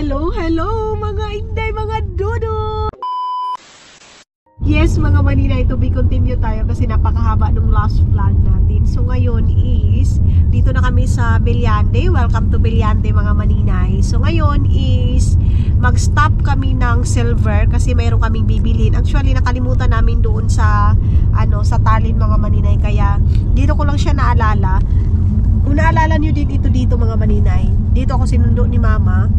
Hello mga inday, mga dodo! Yes mga maninay, to be continue tayo kasi napakahaba nung last vlog natin. So ngayon is, dito na kami sa Beliande. Welcome to Beliande mga maninay. So ngayon is, mag-stop kami ng silver kasi mayroon kaming bibilhin. Actually nakalimutan namin doon sa, sa Tallinn mga maninay. Kaya dito ko lang siya naalala. Kung naalala nyo din ito dito mga maninay, dito ako sinundo ni mama.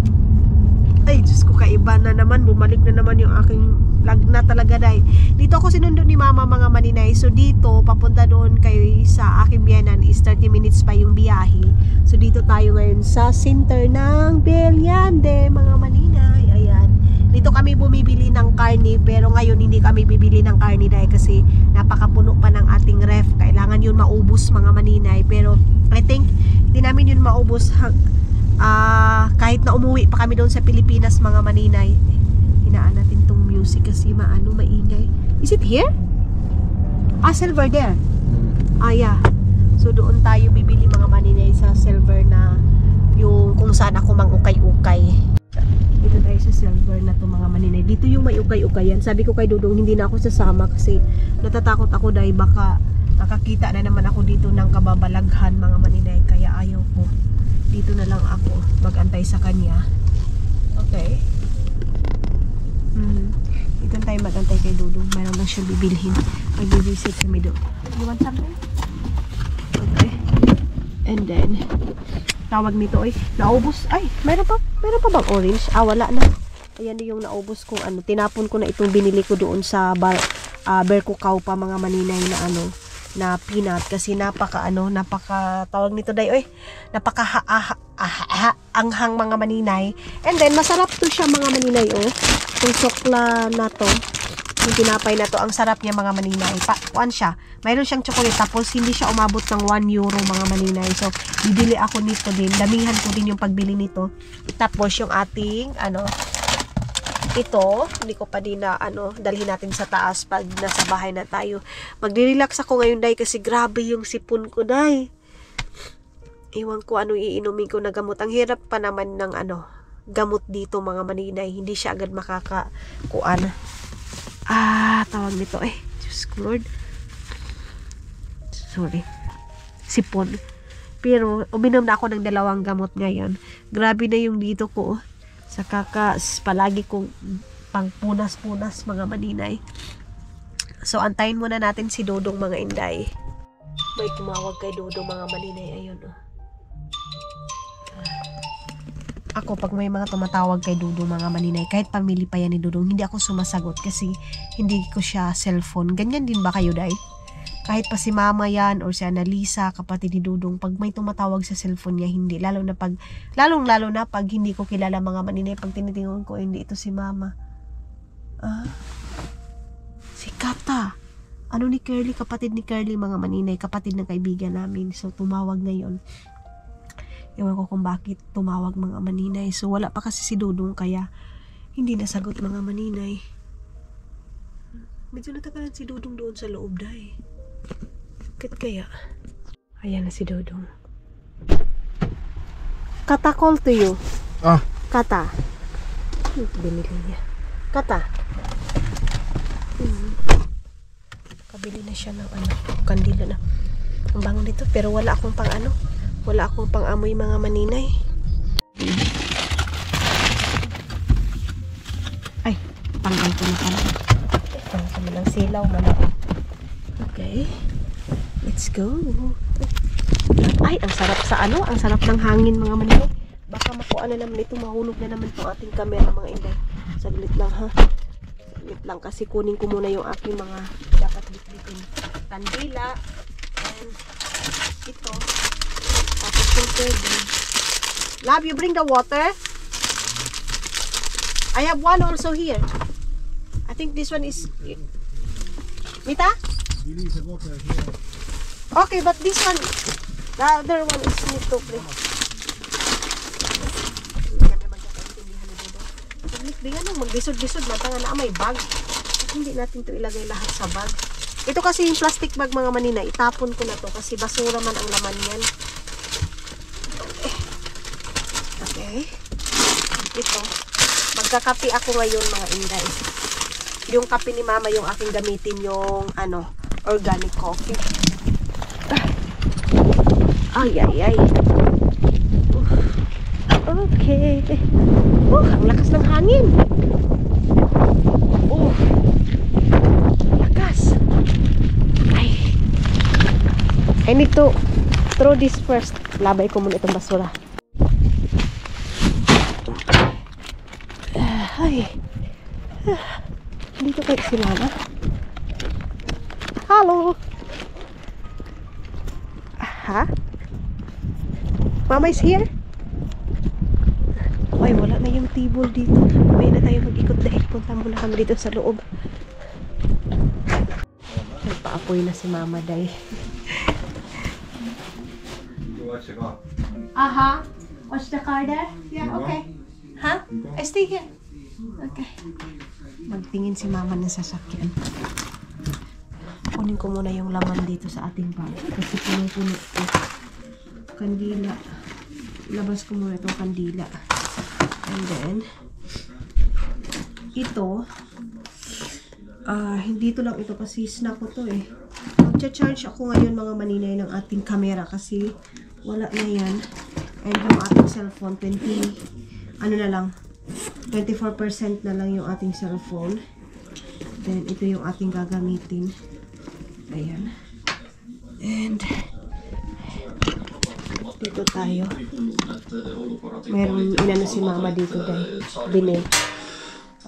Ay, Diyos ko, kaiba na naman. Bumalik na naman yung aking lag na talaga dahil. Dito ako sinundo ni mama mga maninay. So dito, papunta doon kayo sa aking biyanan is 30 minutes pa yung biyahe. So dito tayo ngayon sa center ng Beliande mga maninay. Ayan. Dito kami bumibili ng karne, pero ngayon hindi kami bibili ng karne dahil kasi napakapuno pa ng ating ref. Kailangan yun maubos mga maninay. Pero I think hindi namin yun maubos kahit na umuwi pa kami doon sa Pilipinas mga maninay. Hinaan natin tong music kasi maingay. Is it here? Silver there. Yeah. So doon tayo bibili mga maninay sa silver na yung kung saan ako mangukay-ukay. Dito tayo sa silver na to mga maninay. Dito yung may ukay-ukayan. Sabi ko kay Dudong hindi na ako sasama kasi natatakot ako dahil baka nakakita na naman ako dito ng kababalaghan mga maninay. Kaya ayaw ko. Dito na lang ako mag-antay sa kanya. Okay. Dito tayo mag-antay kay Dudong. Mayroon lang siyang bibilhin. Mag-visit kami doon. You want something? Okay. And then, tawag nito ay, naubos. Ay, mayroon pa bang orange? Wala na. Ayan yung naubos kong tinapon ko na itong binili ko doon sa Berkukaw pa mga maninay na na peanut kasi napaka tawag nito day napaka anghang mga maninay. And then masarap to siya mga maninay yung sokla na to, yung tinapay na to, ang sarap niya mga maninay. Kuan siya, mayroon siyang chocolate tapos hindi siya umabot ng 1 euro mga maninay. So bibili ako nito din, damihan ko din yung pagbili nito. Tapos yung ating ito, hindi ko pa din na dalhin natin sa taas pag nasa bahay na tayo. Magdi-relax ako ngayon dahil kasi grabe yung sipon ko dahil. Iwan ko iinumin ko na gamot. Ang hirap pa naman ng gamot dito mga maninay. Hindi siya agad makakakuan. Tawag nito Diyos ko Lord. Sorry. Sipon. Pero uminom na ako ng 2 gamot ngayon. Grabe na yung dito ko sa palagi kong pangpunas-punas mga maninay. So antayin muna natin si Dodong mga inday. May tumawag kay Dodong mga maninay. Ayun Ako pag may mga tumatawag kay Dodong mga maninay, kahit pamilya pa yan ni Dodong, hindi ako sumasagot kasi hindi ko siya cellphone. Ganyan din ba kayo day? Kahit pa si mama yan or si Annalisa, kapatid ni Dudong, pag may tumatawag sa cellphone niya, hindi. Lalong lalo na pag hindi ko kilala mga maninay, pag tinitingnan ko, hindi ito si mama. Si Kata. Ni Curly, kapatid ni Curly mga maninay, kapatid ng kaibigan namin. So tumawag ngayon. Ewan ko kung bakit tumawag mga maninay. So wala pa kasi si Dudong, kaya hindi nasagot mga maninay. Medyo natagalan si Dudong doon sa loob dahil. Bakit kaya? Ayan na si Dodong. Kata, call to you. Kata. Binili niya. Kata. Kabili na siya ng kandila na. Ang bango nito. Pero wala akong wala akong pang amoy mga maninay. Ay, panggal ko na pala. Panggal ko na lang silaw. Okay. Let's go. Ay, ang sarap ang sarap ng hangin mga maninay. Baka makuha na naman ito, mahulog na naman itong ating camera mga inday. Saglit lang ha. Saglit lang kasi kunin ko muna yung aking mga dapat bitbitin. Kandila. And ito. Tapos yung tubig. Love, you bring the water? I have one also here. I think this one is... Mita? Okay, but this one, the other one is need to play. Bigyan nang magdisod-disod, matanga na may bag. Hindi natin to ilagay lahat sa bag. Ito kasi yung plastic bag mga manina, itapon ko na to kasi basura man ang laman yan. Okay. ito. Magkakape ako ngayon mga inday. Yung kape ni mama yung aking gamitin yung organic coffee. Ay, ay, ay. Okay. Ang lakas ng hangin. Lakas. Ay. I need to throw this first. Labay ko muna itong basura. Ay. Dito kayo si mama. Hello. Ha? Mama is here? Ay, wala na yung table dito. May na tayo mag-ikot dahil punta muna kami dito sa loob. Nagpaapoy na si mama day. Aha. Watch the car there? Yeah, okay. Ha? Huh? I stay here. Okay. Magtingin si mama ng sasakyan. Kunin ko muna yung laman dito sa ating bag. Kasi puno-puno ito. Kandila. Labas ko muna itong kandila. And then, ito, hindi ito lang ito kasi snack ko to eh. Mag-charge ako ngayon mga maninay ng ating camera kasi wala na yan. And yung ating cellphone, 24% na lang yung ating cellphone. Then, ito yung ating gagamitin. Ayan. And, dito tayo. Meron inano si mama dito dahil binake.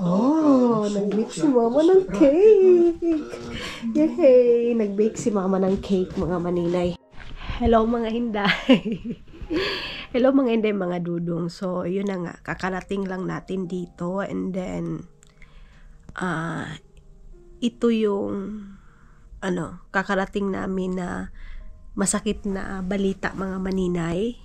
Oh, nag-bake si mama ng cake. Yay! Nag-bake si mama ng cake mga maninay. Hello mga hinday. Hello mga hinday mga dudong. So, yun na nga. Kakarating lang natin dito. And then, ito yung kakarating namin na masakit na balita mga maninay.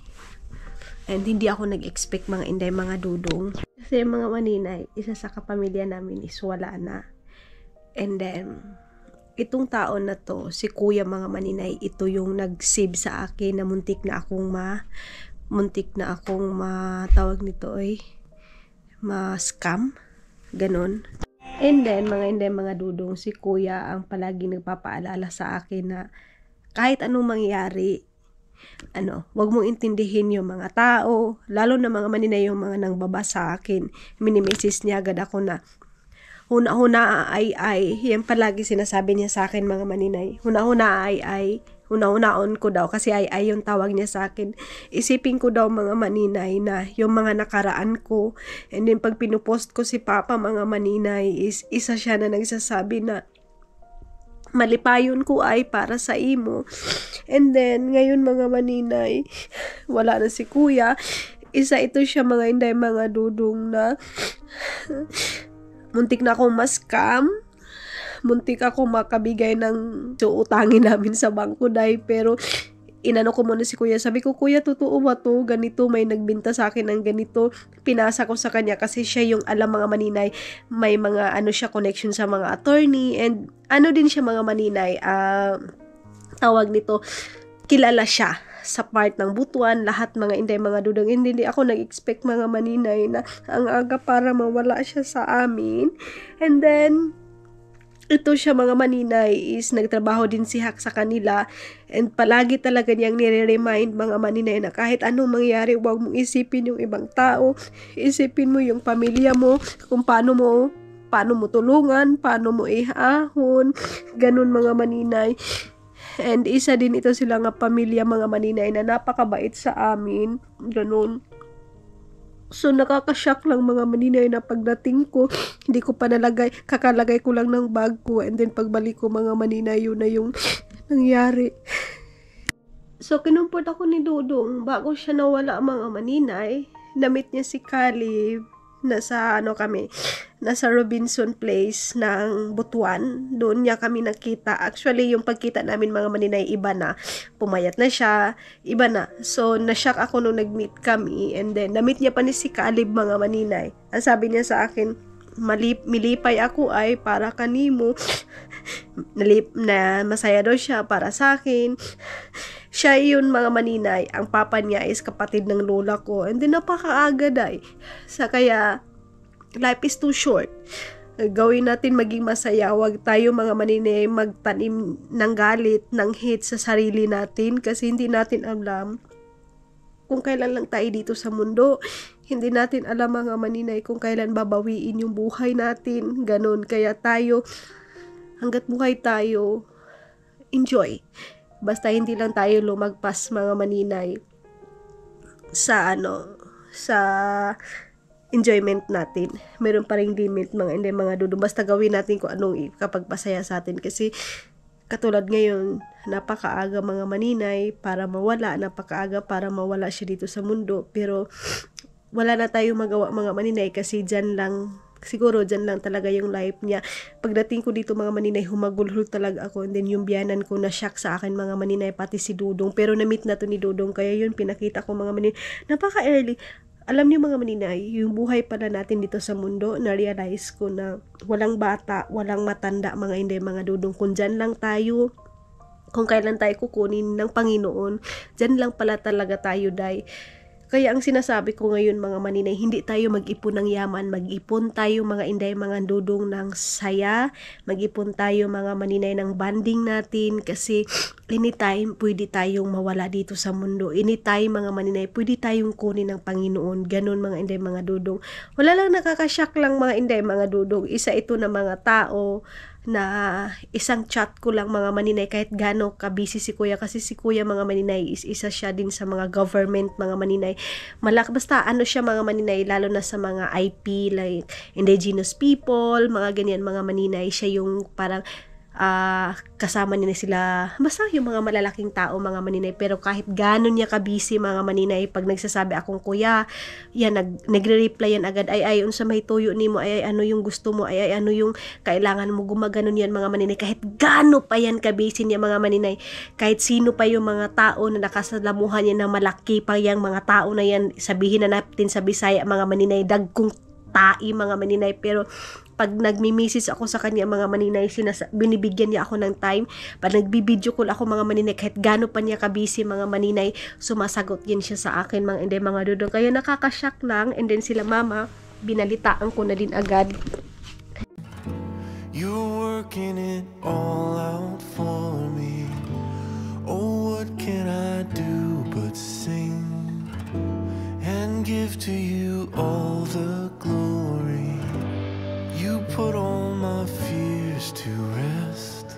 And hindi ako nag-expect mga inday mga dudong. Kasi mga maninay, isa sa kapamilya namin is wala na. And then, itong taon na to, si kuya mga maninay, ito yung nag-save sa akin na muntik na akong matawag nito ay ma-scam. Ganon. And then, mga inday mga dudong, si kuya ang palagi nagpapaalala sa akin na kahit anong mangyari, wag mong intindihin yung mga tao, lalo na mga maninay yung mga nangbaba sa akin. Mini-message niya agad ako na, huna-huna ay, yan palagi sinasabi niya sa akin mga maninay. Huna-huna ay, huna-hunaon ko daw kasi ay yung tawag niya sa akin. Isipin ko daw mga maninay na yung mga nakaraan ko. And then pag pinupost ko si Papa mga maninay is isa siya na nagsasabi na, malipayon ko ay para sa imo. And then, ngayon mga maninay, wala na si kuya. Isa ito siya mga inday mga dudong na muntik na akong ma-scam. Muntik akong makabigay ng utangin namin sa bangko dahil pero inano ko muna si kuya. Sabi ko, kuya, totoo ba to? Ganito, may nagbinta sa akin ng ganito. Pinasa ko sa kanya kasi siya yung alam mga maninay. May mga siya connection sa mga attorney. And din siya mga maninay. Tawag nito, kilala siya sa part ng butuan. Lahat mga inday, mga dudong. Hindi ako nag-expect mga maninay na ang aga para mawala siya sa amin. And then, ito siya mga maninay is nagtrabaho din si Hak sa kanila and palagi talaga niyang nire-remind mga maninay na kahit anong mangyari, huwag mong isipin yung ibang tao, isipin mo yung pamilya mo, kung paano mo tulungan, paano mo ihahon, ganun mga maninay. And isa din ito sila nga pamilya mga maninay na napakabait sa amin, ganun. So, nakaka-shock lang mga maninay na pagdating ko, hindi ko pa kakalagay ko lang ng bag ko. And then, pagbalik ko mga maninay, yun na yung nangyari. So, kinumport ako ni Dudong. Bago siya nawala mga maninay, namit niya si Caleb. Nasa Robinson Place ng Butuan. Doon niya kami nakita. Actually, yung pagkita namin mga maninay, iba na. Pumayat na siya. Iba na. So, na-shock ako nung nag-meet kami. And then, na-meet niya pa ni si Caleb mga maninay. Ang sabi niya sa akin, milipay ako ay para kanimo. Na masaya daw siya para sa akin. Siya yun mga maninay, ang papa niya is kapatid ng lola ko, and then napakaaga day. Kaya, life is too short. Gawin natin maging masaya, wag tayo mga maninay magtanim ng galit, ng hate sa sarili natin, kasi hindi natin alam kung kailan lang tayo dito sa mundo. Hindi natin alam mga maninay kung kailan babawiin yung buhay natin, ganun. Kaya tayo, hanggat buhay tayo, enjoy. Basta hindi lang tayo lumagpas mga maninay sa sa enjoyment natin. Meron pa ring limit mga dudong. Basta gawin natin kung anong kapagpasaya sa atin. Kasi katulad ngayon, napakaaga mga maninay para mawala. Napakaaga para mawala siya dito sa mundo. Pero wala na tayong magawa mga maninay kasi siguro dyan lang talaga yung life niya. Pagdating ko dito mga maninay, humagulhol talaga ako. And then yung biyanan ko na shock sa akin mga maninay, pati si Dudong. Pero na-meet na to ni Dudong. Kaya yun, pinakita ko mga maninay. Napaka-early. Alam niyo mga maninay, yung buhay pala natin dito sa mundo, na-realize ko na walang bata, walang matanda mga hindi mga Dudong. Kung dyan lang tayo, kung kailan tayo kukunin ng Panginoon, dyan lang pala talaga tayo, day. Kaya ang sinasabi ko ngayon mga maninay, hindi tayo mag-ipon ng yaman, mag-ipon tayo mga inday, mga Dudong ng saya, mag-ipon tayo mga maninay ng banding natin, kasi anytime pwede tayong mawala dito sa mundo, anytime mga maninay pwede tayong kunin ng Panginoon, ganun mga inday, mga Dudong. Wala lang nakakashock lang mga inday, mga Dudong, isa ito na mga tao na isang chat ko lang mga maninay, kahit gaano ka-busy si kuya, kasi si kuya mga maninay is isa siya din sa mga government mga maninay, basta siya mga maninay, lalo na sa mga IP like indigenous people, mga ganyan mga maninay, siya yung parang kasama nila sila, basta yung mga malalaking tao mga maninay. Pero kahit gano'n niya ka-busy mga maninay, pag nagsasabi akong kuya, yan, nagre-reply yan agad, ay unsa may tuyo nimo, ay ano yung gusto mo, ay ano yung kailangan mo, gumaganon yan mga maninay. Kahit gano pa yan ka-busy niya mga maninay, kahit sino pa yung mga tao na nakasalamuhan niya na malaki pa yung mga tao na yan, sabihin na natin sa Bisaya mga maninay, dagkong tai mga maninay, pero pag nagmi-message ako sa kanya mga maninay, binibigyan niya ako ng time. Pag nagbi-video call ako mga maninay, kahit gaano pa niya ka-busy mga maninay, sumasagot yan siya sa akin mga hindi mga Dudong. Kaya nakakashock lang, and then sila mama, binalitaan ko na din agad. You're working it all out for me. Oh, what can I do but sing and give to you all the glory? You put all my fears to rest.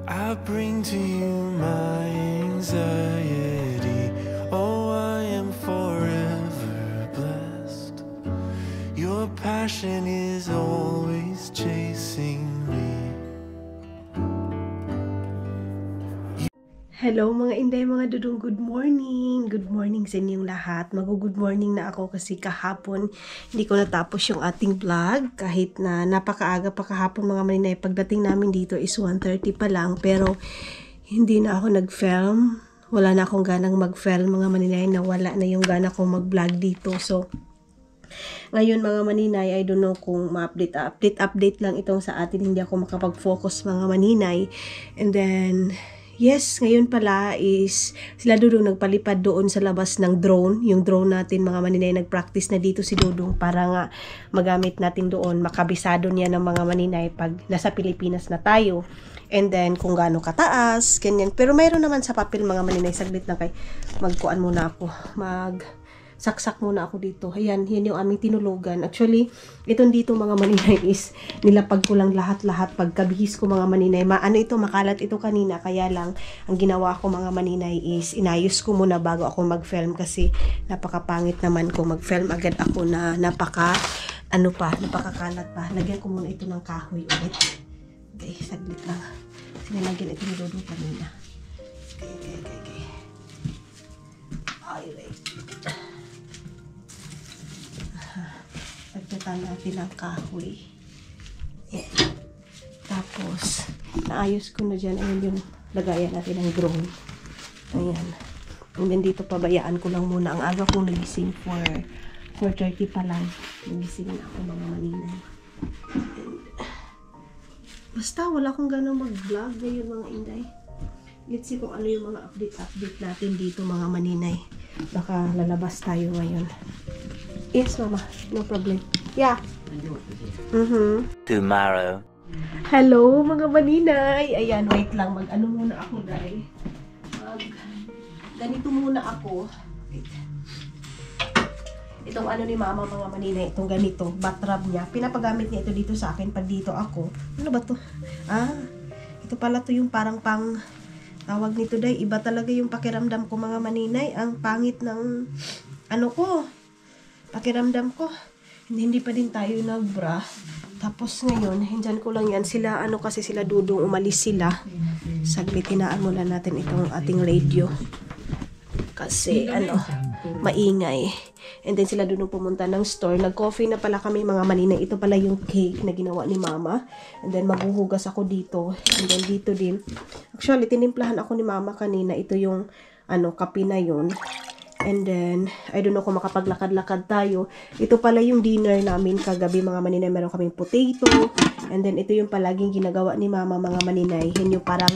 I bring to you my anxiety. Oh, I am forever blessed. Your passion is always chasing me. Hello mga inday, mga Dudong, good morning. Good morning sa inyong lahat. Mag-good morning na ako kasi kahapon hindi ko natapos yung ating vlog. Kahit na napakaaga pa kahapon mga maninay, pagdating namin dito is 1:30 pa lang. Pero hindi na ako nag-film. Wala na akong ganang mag-film mga maninay, na wala na yung gana kong mag-vlog dito. So ngayon mga maninay, I don't know kung ma-update lang itong sa atin. Hindi ako makapag-focus mga maninay. And then yes, ngayon pala is sila Dudong nagpalipad doon sa labas ng drone. Yung drone natin mga maninay, nag-practice na dito si Dudong para nga magamit natin doon. Makabisado niya ng mga maninay pag nasa Pilipinas na tayo. And then kung gaano kataas, ganyan. Pero mayroon naman sa papel mga maninay, saglit na kay magkuan muna ako. Saksak muna ako dito. Ayan, yan yung aming tinulugan. Actually, itong dito mga maninay is nilapag ko lang lahat-lahat pagkabihis ko mga maninay. Ito, makalat ito kanina. Kaya lang, ang ginawa ko mga maninay is inayos ko muna bago ako mag-film kasi napakapangit naman kung mag-film agad ako na napakakalat pa. Lagyan ko muna ito ng kahoy ulit. Okay, saglit lang. Sinalagyan ito ni Dudong kanina. Okay. Alright. Pagkatan natin ang kahoy. Yeah. Tapos, naayos ko na dyan. Ayan yung lagayan natin ng drone. Ayan. And then dito pabayaan ko lang muna. Ang aga kong nagising 4:30 pa lang. Nagising na ako mga maninay. Basta wala akong ganang mag-vlog ngayon mga inday. Let's see kung ano yung mga update natin dito mga maninay. Baka lalabas tayo ngayon. Yes, mama. No problem. Yeah. Tomorrow. Hello, mga maninay. Ayan, wait lang. Mag-ano muna ako, dahil. Ganito muna ako. Wait. Itong ano ni mama, mga maninay. Itong ganito. Batrab niya. Pinapagamit niya ito dito sa akin pag dito ako. Ano ba to? Ito pala to yung parang tawag nito, day. Iba talaga yung pakiramdam ko, mga maninay. Ang pangit ng ano ko. Pakiramdam ko. Hindi pa din tayo nagbra. Tapos ngayon, hindyan ko lang yan. Sila, kasi sila Dudong, umalis sila. Saglit, hinaan muna natin itong ating radio. Kasi, maingay. And then sila Dudong pumunta ng store. Nag-coffee na pala kami, mga maninay. Ito pala yung cake na ginawa ni mama. And then maghuhugas ako dito. And then dito din. Actually, tinimplahan ako ni mama kanina. Ito yung, kape na yun. And then, I don't know kung makapaglakad-lakad tayo. Ito pala yung dinner namin kagabi, mga maninay. Meron kaming potato. And then, ito yung palaging ginagawa ni mama, mga maninay. Yun yung parang,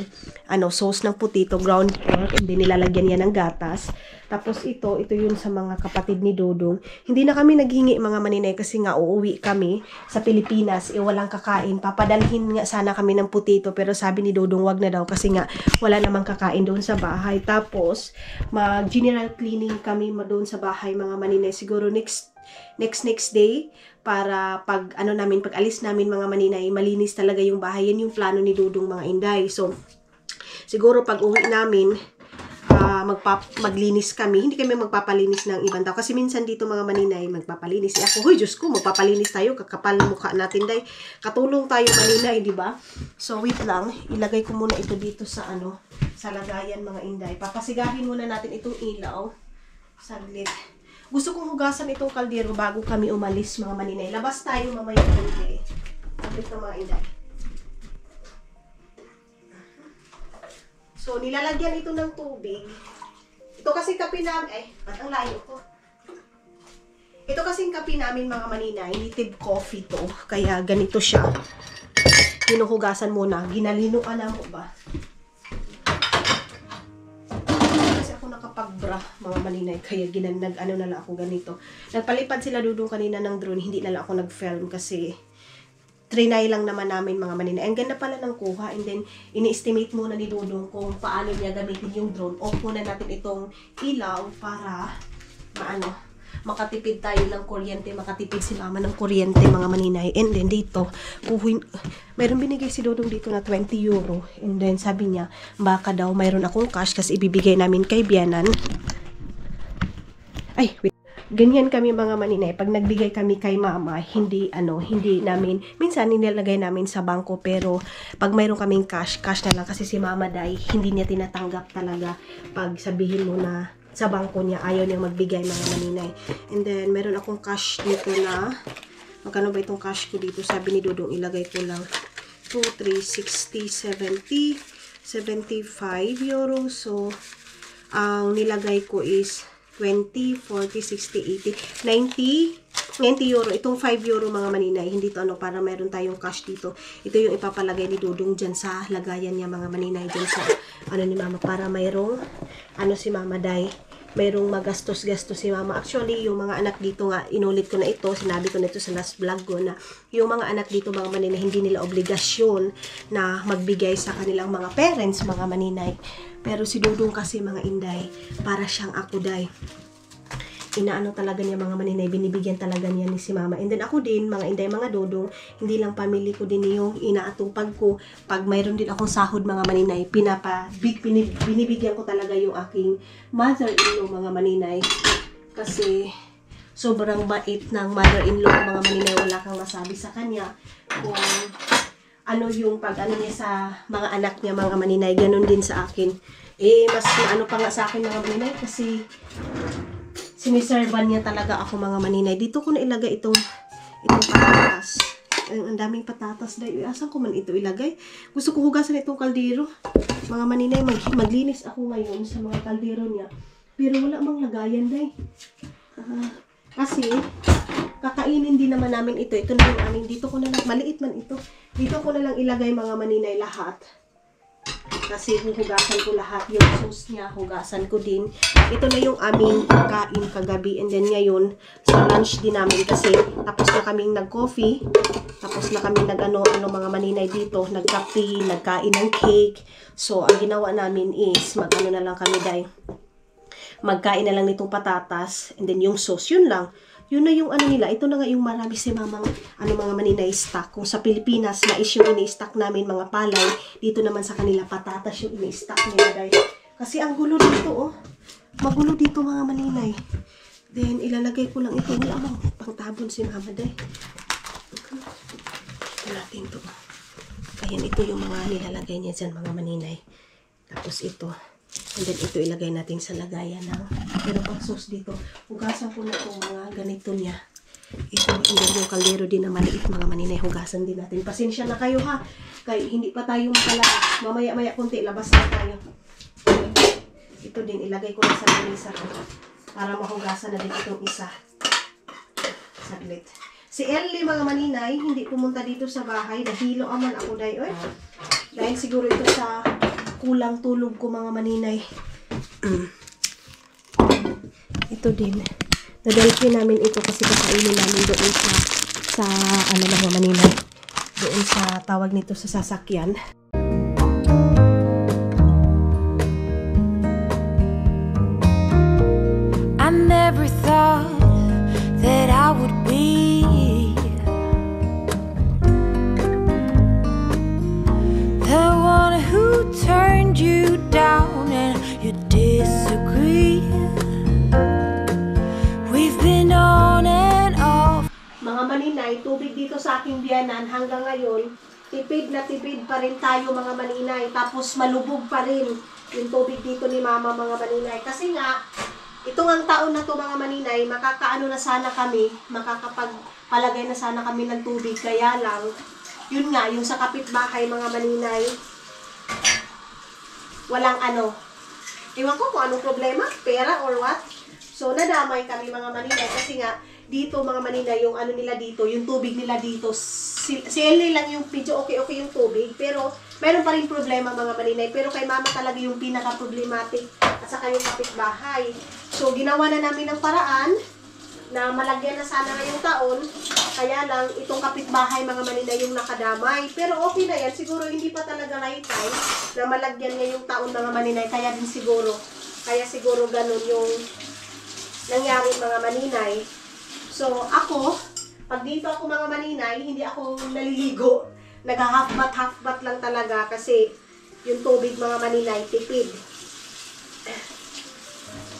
sauce ng potato, ground pork. And then, nilalagyan niya ng gatas. Tapos, ito yung sa mga kapatid ni Dudong. Hindi na kami naghingi, mga maninay, kasi nga uuwi kami sa Pilipinas. Walang kakain. Papadalhin nga sana kami ng potato. Pero sabi ni Dudong, wag na daw. Kasi nga, wala namang kakain doon sa bahay. Tapos, mag-general cleaning kami doon sa bahay, mga maninay. Siguro next day, para pag alis namin, mga maninay, malinis talaga yung bahay. Yan yung plano ni Dudong, mga inday. So, siguro pag uwi namin, maglinis kami. Hindi kami magpapalinis ng ibang tao. Kasi minsan dito, mga maninay, magpapalinis. Ako, hoy, Diyos ko, magpapalinis tayo. Kakapal na mukha natin, day. Katulong tayo, maninay, di ba? So, wait lang. Ilagay ko muna ito dito sa sa lagayan, mga inday. Papasigahin muna natin itong ilaw. Saglit. Gusto kong hugasan itong kaldero bago kami umalis, mga maninay. Labas tayo mamaya konti. Saglit na, mga inday. So, nilalagyan ito ng tubig. Ito kasi kape namin. Ba't ang layo ko? Ito kasing kape namin, mga maninay. Native coffee to. Kaya ganito siya. Hinuhugasan muna. Ginalinuan na mo ba? Kasi ako nakapagbra, mga maninay. Kaya na lang ako ganito. Nagpalipad sila Dudong kanina ng drone. Hindi na lang ako nag-film kasi trinay lang naman namin, mga maninay. Ang ganda pala ng kuha. And then, ini-estimate muna ni Dudong kung paano niya gamitin yung drone. Off muna natin itong ilaw para makatipid tayo ng kuryente. Makatipid si mama ng kuryente, mga maninay. And then, dito, mayroon binigay si Dudong dito na 20 euro. And then, sabi niya, baka daw mayroon akong cash kasi ibibigay namin kay Bianan. Ay, wait. Ganyan kami, mga maninay. Pag nagbigay kami kay mama, hindi namin, minsan nilalagay namin sa bangko, pero pag mayroon kaming cash na lang, kasi si mama day, hindi niya tinatanggap talaga pag sabihin mo na sa bangko niya, ayaw niyang magbigay, mga maninay. And then, meron akong cash dito na, magkano ba itong cash ko dito? Sabi ni Dudong, ilagay ko lang 2, 3, 60, 70, 75 euro. So, ang nilagay ko is 20, 40, 60, 80, 90 euro. Itong 5 euro, mga maninay. Hindi to para meron tayong cash dito. Ito yung ipapalagay ni Dudong dyan sa lagayan niya, mga maninay. Dyan sa, ni mama. Para mayroong, si mama day. Mayroong magastos-gastos si mama. Actually, yung mga anak dito nga, inulit ko na ito. Sinabi ko na ito sa last vlog ko na yung mga anak dito, mga maninay, hindi nila obligasyon na magbigay sa kanilang mga parents, mga maninay. Pero si Dudong kasi, mga inday, para siyang ako day. Inaano talaga niya, mga maninay, binibigyan talaga niya ni si mama. And then ako din, mga inday, mga Dudong, hindi lang family ko din yung inaatupag ko. Pag mayroon din akong sahod, mga maninay, binibigyan ko talaga yung aking mother-in-law, mga maninay. Kasi sobrang bait ng mother-in-law, mga maninay, wala kang masabi sa kanya. Kung yung niya sa mga anak niya, mga maninay, ganun din sa akin. Mas pa nga sa akin, mga maninay, kasi siniservan niya talaga ako, mga maninay. Dito ko na ilagay itong patatas. Ang daming patatas dahil. Asan ko man ito ilagay? Gusto ko hugasan itong kaldero. Mga maninay, maglinis ako ngayon sa mga kaldero niya. Pero wala mang lagayan dahil. Kasi, kakainin din naman namin ito. Ito na yung amin. Dito ko na lang, maliit man ito. Dito ko na lang ilagay, mga maninay, lahat. Kasi huhugasan ko lahat. Yung sauce niya, hugasan ko din. Ito na yung aming kain kagabi. And then ngayon, sa lunch din namin kasi tapos na kaming nag-coffee. Tapos na kami nag-ano mga maninay dito. Nag-coffee, nagkain ng cake. So, ang ginawa namin is, mag-ano na lang kami dahil magkain na lang nitong patatas. And then yung sauce, yun lang. Yun na yung ano nila. Ito na nga yung marami si mamang mga maninay stock. Kung sa Pilipinas, mais yung ini-stock namin mga palay. Dito naman sa kanila, patatas yung ini-stock nila. Dahil, kasi ang gulo dito, oh. Magulo dito mga maninay. Then, ilalagay ko lang ito. Wala mang pangtabon si mama dahil. Ito natin to. Ayan, ito yung mga nilalagay niya dyan mga maninay. Tapos ito. And then ito ilagay natin sa lagayan ng pero pang sauce dito. Hugasan ko na itong mga ganito niya. Ito, and then yung kaldero din na maliit mga maninay. Hugasan din natin. Pasensya na kayo ha. Kaya hindi pa tayo makalabas. Mamaya-maya kunti, labas na tayo. Ito din, ilagay ko na sa lamesa para mahugasan na din itong isa. Saglit. Si Ellie mga maninay, hindi pumunta dito sa bahay. Nahilo aman ako dahil. Dahil siguro ito sa kulang tulog ko mga maninay. Ito din. Nadalpin namin ito kasi kakainin namin doon sa ano mga maninay. Doon sa tawag nito sa sasakyan. I never thought that I would be the one who turned you down and you disagree. We've been on and off. Mga maninay, tubig dito sa aking biyanan hanggang ngayon, tipid na tipid pa rin tayo mga maninay. Tapos malubog pa rin yung tubig dito ni mama mga maninay. Kasi nga, itong ang taon na to mga maninay, makakaano na sana kami, makakapagpalagay na sana kami ng tubig. Kaya lang, yun nga, yung sa kapitbahay mga maninay, walang ano. Iwan ko kung anong problema, pera or what. So, nadamay kami mga maninay kasi nga, dito mga maninay, yung ano nila dito, yung tubig nila dito, si Ellie lang yung medyo okay yung tubig, pero meron pa rin problema mga maninay. Pero kay mama talaga yung pinaka-problematic at saka yung kapitbahay. So, ginawa na namin ng paraan na malagyan na sana ngayong taon. Kaya lang, itong kapitbahay mga maninay yung nakadamay. Pero okay na yan. Siguro hindi pa talaga right time na malagyan ngayong taon mga maninay. Kaya din siguro. Kaya siguro ganun yung nangyari mga maninay. So, ako, pag dito ako mga maninay, hindi ako naliligo. Nag-half-bat lang talaga kasi yung tubig mga maninay, tipid.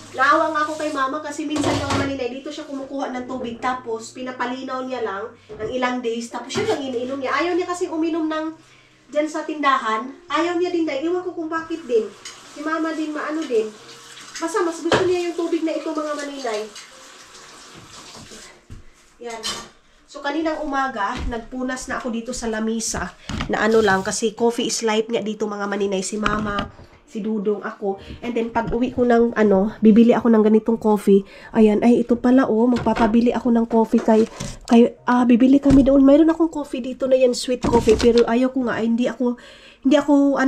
Naawa nga ako kay mama kasi minsan mga maninay, dito siya kumukuha ng tubig tapos pinapalinaw niya lang ng ilang days tapos siya lang iniinom niya. Ayaw niya kasi uminom ng dyan sa tindahan. Ayaw niya din dahil iwan ko kung bakit din. Si mama din maano din. Basta mas gusto niya yung tubig na ito mga maninay. Yan. So, kaninang umaga, nagpunas na ako dito sa lamisa na ano lang, kasi coffee is life nga dito mga maninay. Si mama, si Dudong, ako. And then, pag uwi ko ng, bibili ako ng ganitong coffee. Ayan, ay, ito pala, magpapabili ako ng coffee bibili kami doon. Mayroon akong coffee dito na yan, sweet coffee. Pero ayaw ko nga, hindi ako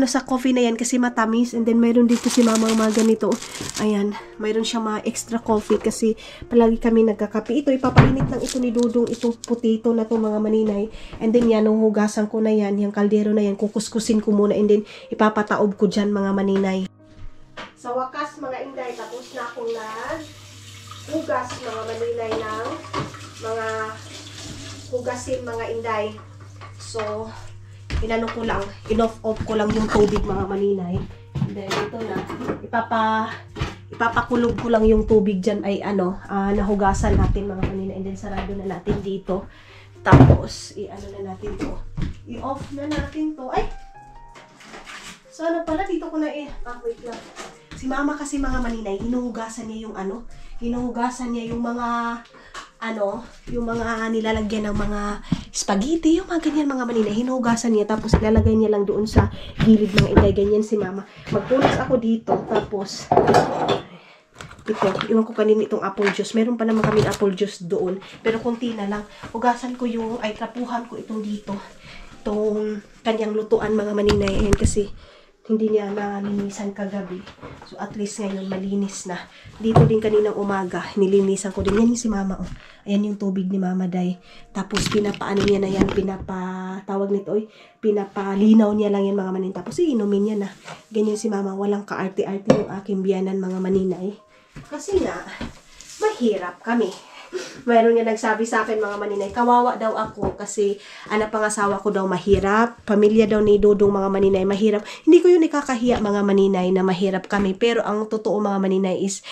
sa coffee na yan kasi matamis. And then, mayroon dito si mama mga ganito. Ayan, mayroon siya mga extra coffee kasi palagi kami nagkakape. Ito, ipapainit lang ito ni Dudong, itong potato na to mga maninay. And then, yan, hugasan ko na yan, yung kaldero na yan, kukuskusin ko muna. And then, ipapataob ko dyan mga maninay. Sa wakas, mga inday, tapos na akong nag-hugas mga maninay ng mga hugasin mga inday. So, inano ko lang, in-off ko lang yung tubig mga maninay. And then ito na, ipapakulog ko lang yung tubig dyan ay nahugasan natin mga maninay. And then sarado na natin dito. Tapos, i-ano na natin to. I-off na natin to. Ay! Sana pala dito ko na wait lang. Si mama kasi mga maninay, hinuhugasan niya yung hinuhugasan niya yung mga yung mga nilalagyan ng mga spaghetti, yung mga ganyan mga maninay, hinuhugasan niya, tapos ilalagay niya lang doon sa gilid mga inday, ganyan si mama. Magpunas ako dito, tapos ito, iwan ko kanina itong apple juice. Meron pa naman kami apple juice doon, pero konti na lang. Hugasan ko trapuhan ko itong dito, itong kanyang lutuan mga maninay. Ayan kasi, Hindi niya nalinisan kagabi. So at least ngayon malinis na. Dito din kaninang umaga, nilinisan ko din. Yan yung si mama. Oh. Ayan yung tubig ni mama day. Tapos pinapaano niya na yan, pinapatawag nito. Pinapalinaw niya lang yan mga manin. Tapos iinumin niya na. Ganyan si mama. Walang kaarte-arte yung aking biyanan mga maninay. Kasi nga, mahirap kami. Mayroon nga nagsabi sa akin mga maninay, kawawa daw ako kasi pangasawa ko daw mahirap, pamilya daw ni Dodong mga maninay mahirap. Hindi ko yun ikakahiya mga maninay na mahirap kami, pero ang totoo mga maninay is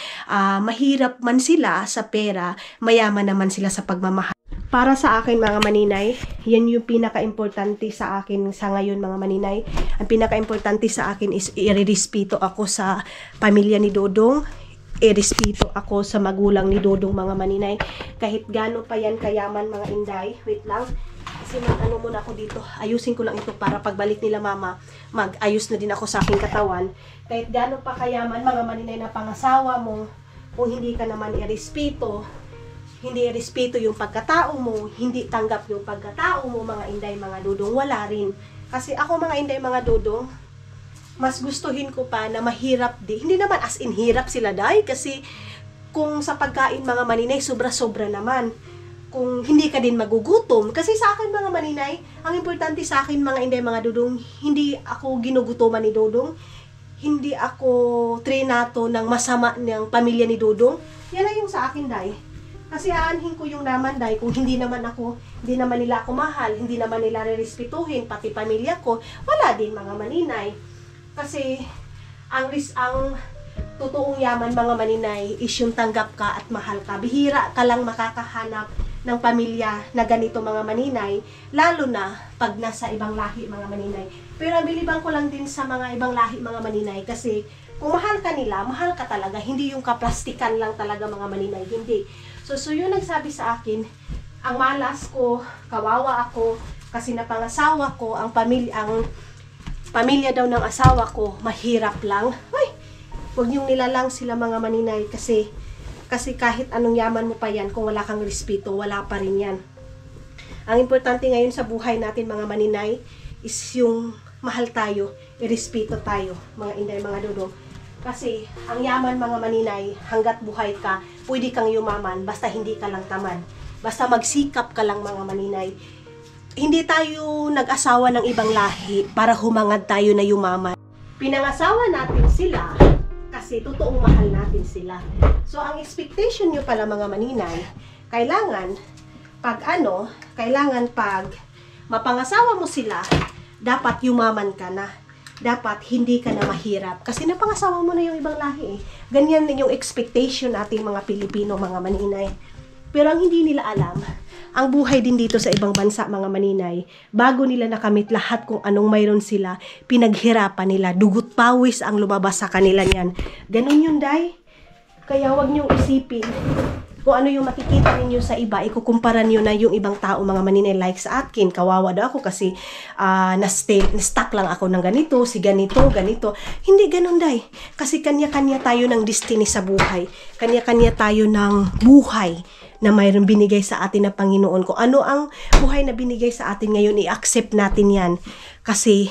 mahirap man sila sa pera, mayaman naman sila sa pagmamahal. Para sa akin mga maninay, yan yung pinaka-importante sa akin sa ngayon mga maninay. Ang pinaka-importante sa akin is irerespeto ako sa pamilya ni Dodong. Irespeto ako sa magulang ni Dodong mga maninay. Kahit gano'n pa yan kayaman mga inday. Wait lang. Kasi ano muna ako dito. Ayusin ko lang ito para pagbalik nila mama, mag-ayos na din ako sa aking katawan. Kahit gano'n pa kayaman mga maninay na pangasawa mo, kung hindi ka naman irespeto, hindi irespeto yung pagkatao mo, hindi tanggap yung pagkatao mo mga inday mga Dodong, wala rin. Kasi ako mga inday mga Dodong, mas gustuhin ko pa na mahirap di. Hindi naman as in hirap sila dahil kasi kung sa pagkain mga maninay, sobra-sobra naman. Kung hindi ka din magugutom. Kasi sa akin mga maninay, ang importante sa akin mga inday mga Dodong, hindi ako ginugutoman ni Dodong. Hindi ako trinato ng masama ng pamilya ni Dodong. Yan na yung sa akin dahil. Kasi aanhin ko yung naman dahil kung hindi naman nila ako mahal, hindi naman nila rerespetuhin, pati pamilya ko, wala din mga maninay. Kasi ang totoong yaman mga maninay is yung tanggap ka at mahal ka. Bihira ka lang makakahanap ng pamilya na ganito mga maninay, lalo na pag nasa ibang lahi mga maninay. Pero ang bilibang ko lang din sa mga ibang lahi mga maninay kasi kung mahal ka nila, mahal ka talaga. Hindi yung kaplastikan lang talaga mga maninay, hindi. So yung nagsabi sa akin, ang malas ko, kawawa ako, kasi napangasawa ko, ang pamilya daw ng asawa ko, mahirap lang. Ay, huwag niyong nilalang sila mga maninay kasi kahit anong yaman mo pa yan, kung wala kang respeto, wala pa rin yan. Ang importante ngayon sa buhay natin mga maninay is yung mahal tayo, irespeto tayo, mga inday, mga Dodong. Kasi ang yaman mga maninay, hanggat buhay ka, pwede kang yumaman, basta hindi ka lang tamad. Basta magsikap ka lang mga maninay. Hindi tayo nag-asawa ng ibang lahi para humangad tayo na yumaman. Pinangasawa natin sila kasi totoong mahal natin sila. So, ang expectation nyo pala mga maninay, kailangan pag mapangasawa mo sila, dapat yumaman ka na. Dapat hindi ka na mahirap. Kasi napangasawa mo na yung ibang lahi eh. Ganyan din yung expectation nating mga Pilipino, mga maninay. Pero ang hindi nila alam, ang buhay din dito sa ibang bansa mga maninay, bago nila nakamit lahat kung anong mayroon sila, pinaghirapan nila, dugot pawis ang lumabas sa kanila niyan. Ganun yun, day. Kaya wag niyong isipin kung ano yung makikita ninyo sa iba, ikukumpara niyo na yung ibang tao mga maninay like sa akin. Kawawa daw ako kasi na-stuck lang ako ng ganito, si ganito. Hindi ganun, day. Kasi kanya-kanya tayo ng destiny sa buhay. Kanya-kanya tayo ng buhay na mayroon binigay sa atin ng Panginoon. Kung ano ang buhay na binigay sa atin ngayon, i-accept natin yan. Kasi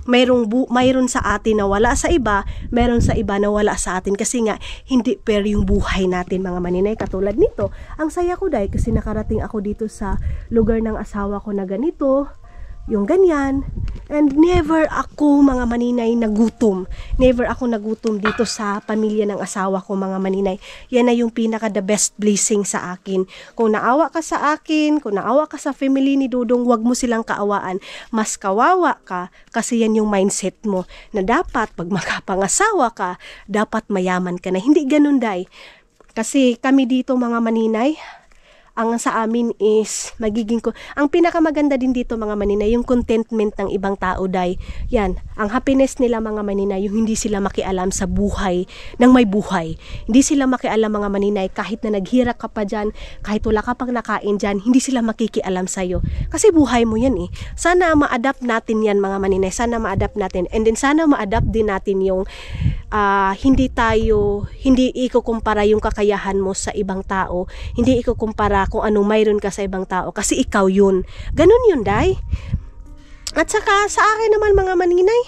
mayroon sa atin na wala sa iba, mayroon sa iba na wala sa atin. Kasi nga, hindi fair yung buhay natin mga maninay. Katulad nito, ang saya ko dahil kasi nakarating ako dito sa lugar ng asawa ko na ganito, yung ganyan. And never ako mga maninay nagutom. Never ako nagutom dito sa pamilya ng asawa ko mga maninay. Yan na yung pinaka the best blessing sa akin. Kung naawa ka sa akin, kung naawa ka sa family ni Dodong, wag mo silang kaawaan. Mas kawawa ka kasi yan yung mindset mo na dapat pag makapangasawa ka, dapat mayaman ka na. Hindi ganun, day. Kasi kami dito mga maninay, ang sa amin is ang pinakamaganda din dito mga maninay, yung contentment ng ibang tao, day. Yan, ang happiness nila mga maninay, yung hindi sila makialam sa buhay ng may buhay. Hindi sila makialam mga maninay, kahit na naghirap ka pa dyan, kahit wala ka pang nakain dyan, hindi sila makikialam sa'yo. Kasi buhay mo yan eh. Sana ma-adapt natin yan mga maninay, sana ma-adapt natin. And then sana ma-adapt din natin yung hindi ikukumpara yung kakayahan mo sa ibang tao, hindi ikukumpara kung anong mayroon ka sa ibang tao, kasi ikaw yun. Ganun yun, day. At saka sa akin naman mga maninay,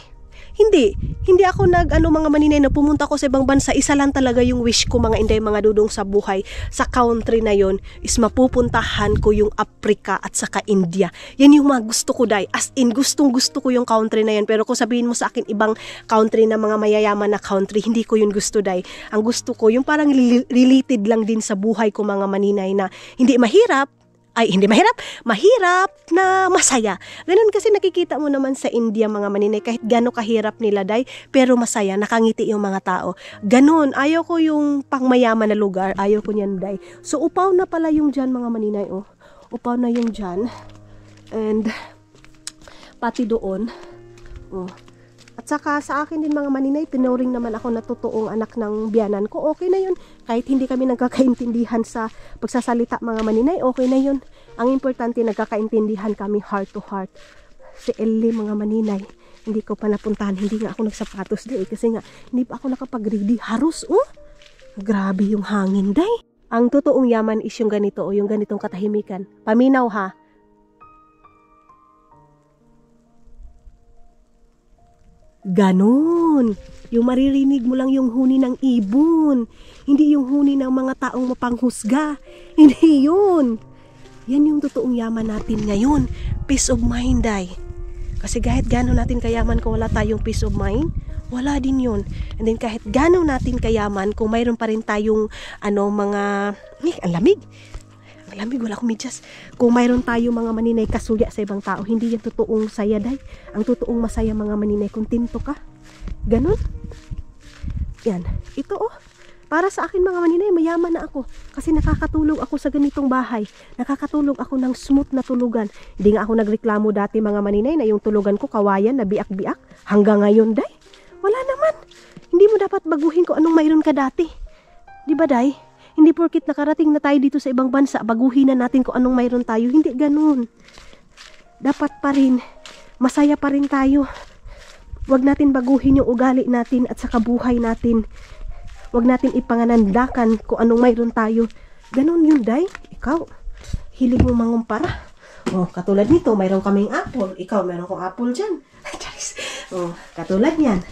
Hindi ako mga maninay na pumunta ko sa ibang bansa. Isa lang talaga yung wish ko mga inday mga dudong sa buhay. Sa country na yon is mapupuntahan ko yung Africa at saka India. Yan yung mga gusto ko day. As in, gustong gusto ko yung country na yan. Pero kung sabihin mo sa akin ibang country na mga mayayaman na country, hindi ko yun gusto day. Ang gusto ko, yung parang related lang din sa buhay ko mga maninay na hindi mahirap na masaya. Ganun kasi nakikita mo naman sa India mga maninay, kahit gano'ng kahirap nila day, pero masaya, nakangiti yung mga tao. Ganun, ayaw ko yung pangmayaman na lugar, ayaw ko niyan day. So upaw na pala yung dyan mga maninay, oh. Upaw na yung dyan. And pati doon, oh. At saka sa akin din mga maninay, tinuring naman ako na totoong anak ng biyanan ko. Okay na yun. Kahit hindi kami nagkakaintindihan sa pagsasalita mga maninay, okay na yun. Ang importante, nagkakaintindihan kami heart to heart. Si Ellie mga maninay, hindi ko pa napuntahan. Hindi nga ako nagsapatos di kasi nga, hindi pa ako nakapag-ready. Harus, oh. Grabe yung hangin, day. Ang totoong yaman is yung ganito, o yung ganitong katahimikan. Paminaw ha. Ganon. Yung maririnig mo lang yung huni ng ibon. Hindi yung huni ng mga taong mapanghusga. Hindi yun. Yan yung totoong yaman natin ngayon. Peace of mind, day. Kasi kahit gano'n natin kayaman kung wala tayong peace of mind, wala din yun. And then kahit gano'n natin kayaman, kung mayroon pa rin tayong mga... ang lamig. Ang lamig, wala akong medyas. Kung mayroon tayo mga maninay kasuya sa ibang tao, hindi yan totoong saya, day. Ang totoong masaya mga maninay, kontento ka. Ganon. Yan. Ito, oh. Para sa akin mga maninay, mayaman na ako. Kasi nakakatulog ako sa ganitong bahay. Nakakatulog ako ng smooth na tulugan. Hindi nga ako nagreklamo dati mga maninay na yung tulugan ko kawayan na biak-biak. Hanggang ngayon, day. Wala naman. Hindi mo dapat baguhin kung anong mayroon ka dati. Di ba, day? Hindi porkit nakarating na tayo dito sa ibang bansa, baguhin na natin kung anong mayroon tayo. Hindi ganun. Dapat pa rin, masaya pa rin tayo. Huwag natin baguhin yung ugali natin at saka buhay natin. Huwag natin ipanganandakan kung anong mayroon tayo. Ganun yun, day. Ikaw, hilig mo mangumpara. Oh, katulad nito, mayroon kaming apple. Ikaw, mayroon kong apple dyan. Oh, katulad yan.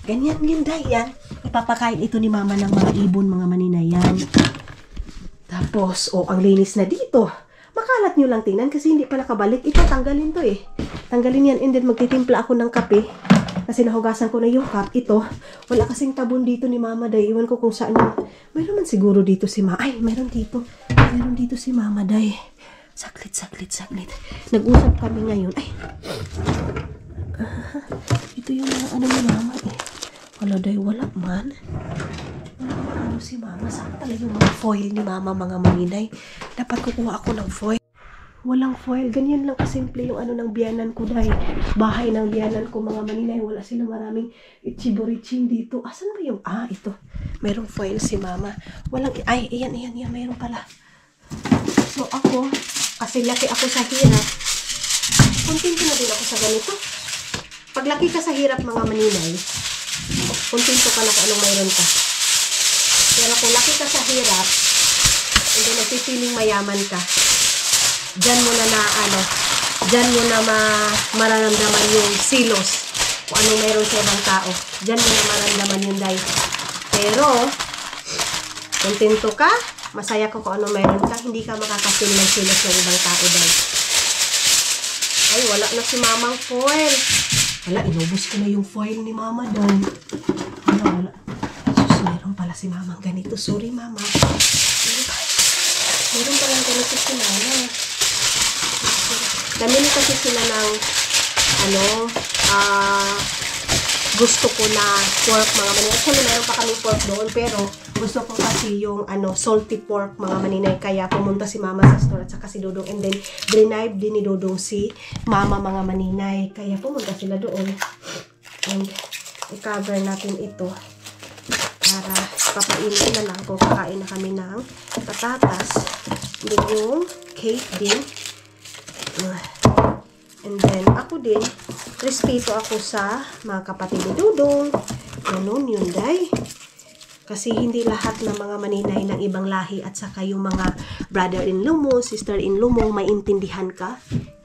Ganyan yun, day. Yan. Ipapakain ito ni mama ng mga ibon, mga maninay. Yan. Tapos, oh, ang linis na dito. Makalat nyo lang tingnan kasi hindi pa nakabalik. Ito, tanggalin to eh. Tanggalin yan and then magtitimpla ako ng kape. Kasi nahugasan ko na yung cup. Ito, wala kasing tabon dito ni mama, day. Iwan ko kung saan yun. Mayroon man siguro dito si mama. Ay, mayroon dito. Mayroon dito si mama, day. Saglit. Nag-usap kami ngayon. Ay. Ito yung mga ni mama eh. Wala, day. Wala man. Wala si mama. Saan talaga yung mga foil ni mama, mga maninay? Dapat kukuha ako ng foil. Walang foil. Ganyan lang kasimple yung ng biyanan ko, day. Bahay ng biyanan ko, mga maninay. Wala sila maraming ichiborichin dito. Asan ba yung... ito. Mayroong foil si mama. Walang... Ay, iyan. Mayroong pala. So, ako, kasi laki ako sa hirap, kontento na din ako sa ganito. Pag laki ka sa hirap, mga maninay, kontento ka na kung anong mayroon ka. Pero kung laki ka sa hirap, hindi nagpipiling mayaman ka, dyan mo na mararamdaman yung silos kung anong mayroon sa ibang tao. Dyan mo na mararamdaman yung day. Pero kontento ka, masaya ka kung anong mayroon ka, hindi ka makakasil ng silos ng ibang tao, day. Ay, wala na si mamang foil. Wala, inubos ko na yung foil ni mama, day. Wala. Sus, mayroon pala si mamang ganito. Sorry, mama. Mayroon palang ganito si mama. Namili kasi sila ng gusto ko na pork, mga maninay. Actually, mayroon pa kami pork doon, pero gusto ko kasi yung salty pork, mga maninay. Kaya pumunta si mama sa store at saka si Dodong. And then, drinave din ni Dodong si mama, mga maninay. Kaya pumunta sila doon. And i-cover natin ito para papainin na lang kung kakain na kami ng patatas. And then yung cake din. And then, ako din, respeto ako sa mga kapatid ni Dodong. Ganun yun, day. Kasi hindi lahat ng mga maninay ng ibang lahi at saka yung mga brother-in-law mo, sister-in-law mo, maintindihan ka.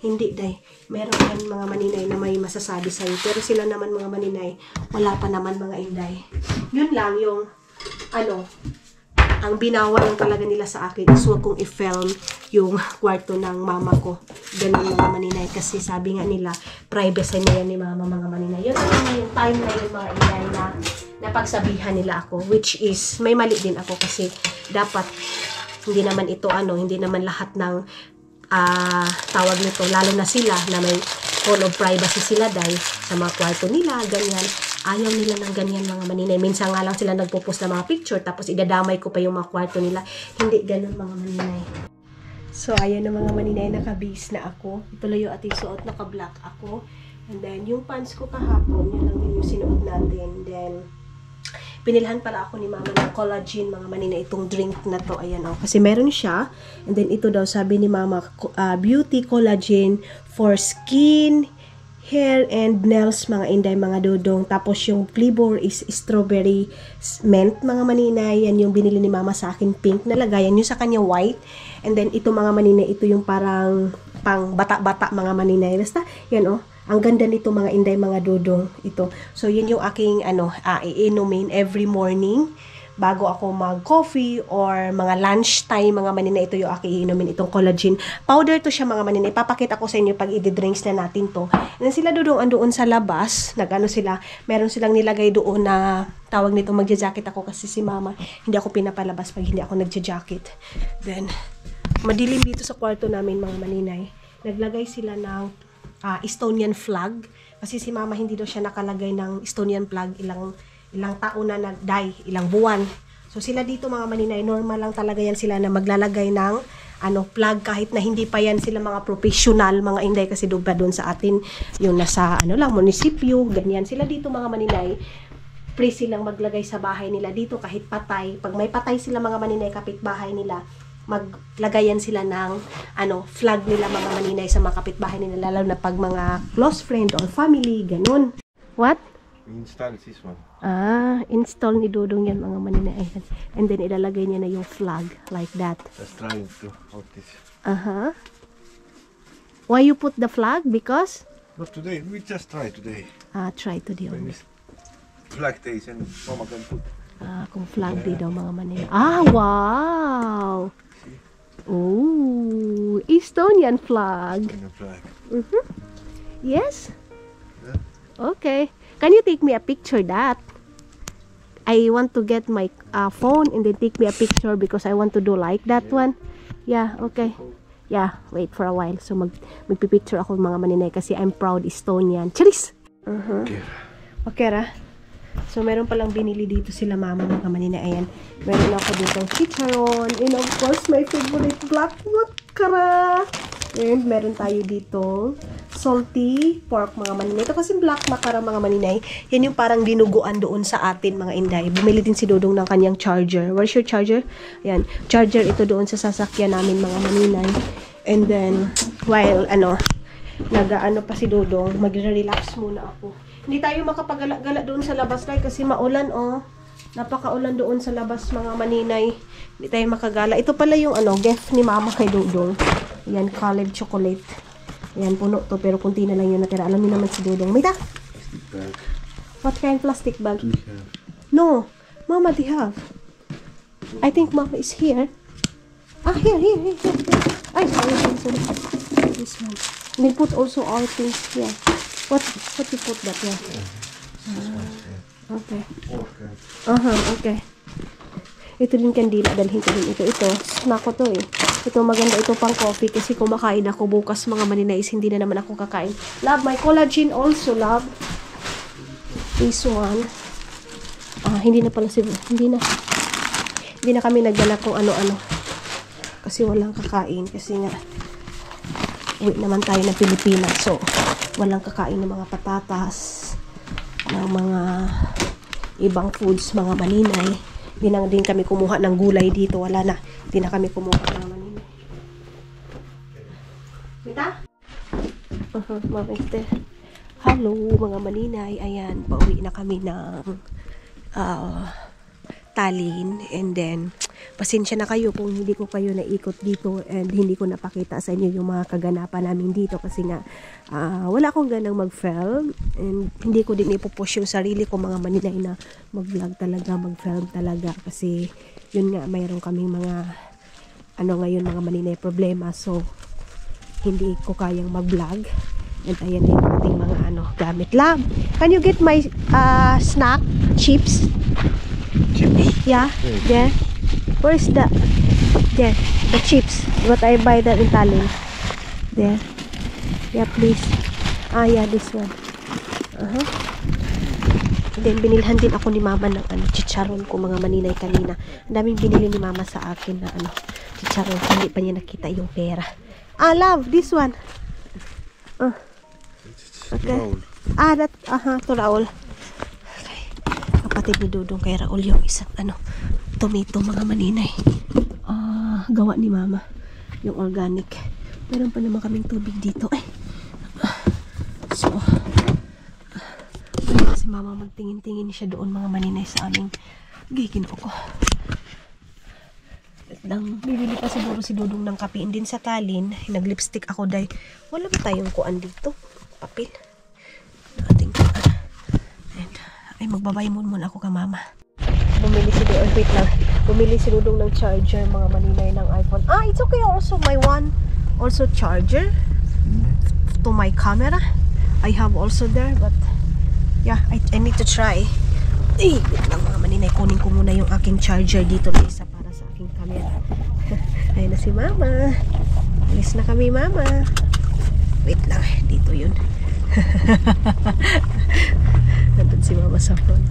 Hindi, day. Meron yan mga maninay na may masasabi sa'yo. Pero sila naman mga maninay, wala pa naman mga inday. Yun lang yung, ang binawa lang talaga nila sa akin is huwag kong i-film yung kwarto ng mama ko. Ganun mga maninay. Kasi sabi nga nila, privacy na yan ni mama mga maninay. Yun yung time na yung mga inday na napagsabihan nila ako. Which is, may mali din ako kasi dapat hindi naman ito hindi naman lahat ng tawag nito, lalo na sila na may full of privacy sila dahil sa mga kwarto nila, ganyan. Ayaw nila ng ganyan mga maninay. Minsan nga lang sila nagpo-post ng mga picture tapos idadamay ko pa yung mga kwarto nila. Hindi ganun mga maninay. So, ayan na mga maninay, nakabase na ako. Ituloy yung ating suot, naka-black ako. And then, yung pants ko kahapon, yun lang din yung sinuot natin. Then, pinilhan pala ako ni mama ng collagen, mga manina, itong drink na to. Ayan, kasi meron siya. And then, ito daw, sabi ni mama, beauty collagen for skin, hair, and nails, mga inday, mga dodong. Tapos, yung flavor is strawberry mint, mga manina. Yan yung binili ni mama sa akin, pink. Nalagayan yung sa kanya white. And then, ito mga manina, ito yung parang pang bata-bata, mga manina. Basta, yan ang ganda nito mga inday, mga dodong ito. So, yun yung aking iinumin every morning bago ako mag-coffee or mga lunch time, mga manina. Ito yung aking iinumin, itong collagen powder to siya, mga manina. Ipapakita ko sa inyo pag i-drinks na natin to. And then sila dodong andoon sa labas, sila, meron silang nilagay doon na tawag nito, magja-jacket ako kasi si mama, hindi ako pinapalabas pag hindi ako nagja-jacket. Then, madilim dito sa kwarto namin, mga maninay. Naglagay sila ng Estonian flag. Kasi si mama hindi daw siya nakalagay ng Estonian flag ilang taon na nag-die, ilang buwan. So sila dito mga maninay, normal lang talaga yan sila na maglalagay ng flag kahit na hindi pa yan sila mga professional, mga inday, kasi doon sa atin yung nasa lang munisipyo, ganyan. Sila dito mga maninay, free silang maglagay sa bahay nila dito kahit patay. Pag may patay sila mga maninay, kapitbahay nila, maglagayan sila ng flag nila mga maninay sa mga kapitbahay nila, lalo na pag mga close friend or family, ganun. What? Install this one. Install ni Dodong yan mga maninay. And then ilalagay niya na yung flag like that. Just trying to hold this. Why you put the flag? Because? Not today, we just try today. Try today When only. it's flag days and mama can put. Kung flag day daw mga maninay. Wow! Oh, Estonian flag. Flag. Yes? Yeah. Okay. Can you take me a picture that? I want to get my phone and then take me a picture because I want to do like that one. Yeah, okay. Yeah, wait for a while. So magpipicture ako mga maninay kasi I'm proud Estonian. Charis! Okay ra. So meron palang binili dito sila mama mga maninay. Ayan. Meron ako dito chicharon. And of course, my favorite black makara. And meron tayo dito salty pork mga maninay. Ito kasi black makara mga maninay. Yan yung parang dinuguan doon sa atin mga inday. Bumili din si Dodong ng kanyang charger. Where's your charger? Ayan. Charger ito doon sa sasakyan namin mga maninay. And then, while nag-ano pa si Dodong, magre-relax muna ako. Hindi tayo makapagala-gala doon sa labas tayo kasi maulan napakaulan doon sa labas mga maninay. Hindi tayo makagala. Ito pala yung gift ni mama kay Dodong. Ayan, Caleb chocolate. Ayan, puno to pero kunti na lang yung natira. Alam niyo naman si Dodong. Mita? Plastic bag. What kind of plastic bag? Do you have? No. Mama, they have. I think mama is here. Here. Ay, sorry. This one. And then put also our things here. What you put that here? Okay. Okay. Ito din kandila, dalhin ko din ito. Snack ko to Ito maganda ito pang coffee kasi kumakain ako bukas mga maninais, hindi na naman ako kakain. Love, my collagen also, love. This one. Hindi na kami nagdala kung ano-ano. Kasi walang kakain. Kasi nga, uwi naman tayo ng Pilipinas. So, walang kakain ng mga patatas, ng mga ibang foods, mga maninay. Hindi na din kami kumuha ng gulay dito. Wala na. Hindi na kami kumuha ng maninay. Mita? Mama Esther. Hello, mga maninay. Ayan, pauwi na kami ng Tallinn. And then, pasensya na kayo kung hindi ko kayo naikot dito and hindi ko napakita sa inyo yung mga kaganapan namin dito kasi nga wala akong ganang mag-film and hindi ko din ipupush yung sarili ko mga maninay na mag-vlog talaga, mag-film talaga kasi yun nga, mayroon kaming mga ngayon mga maninay problema, so hindi ko kayang mag-vlog. And ayan yung ating mga gamit lang. Can you get my snack? Chips? Chips? Yeah, there. Where's the chips? What I buy that in Tallinn. There. Yeah, please. Yeah, this one. Then binilhan din ako ni mama ng chicharon ko mga maninay kanina. Ang daming binili ni mama sa akin na chicharon. Hindi pa niya nakita yung pera. Love, this one. Okay. To Raul. Okay. Kapatid ni Dudong kay Raul yung isang tomato mga maninay. Gawa ni mama. Yung organic. Meron pa naman kaming tubig dito. So, si mama magtingin-tingin siya doon mga maninay sa aming giginoo ko. Bibili pa siguro si Dudong ng kape. Din sa Tallinn, nag-lipstick ako dahil wala ba tayong kuan dito? Papel. Ating magbabay muna ako ka mama. Bumili si Dudong, wait lang. Bumili si Dudong ng charger mga maninay ng iPhone. It's okay also my one. Also charger to my camera. I have also there but yeah, I need to try. Wait lang mga maninay. Kunin ko muna yung aking charger dito na isa para sa aking camera. Ayun na si mama. Alis na kami mama. Wait lang. Dito yun. Nandun si mama sa front.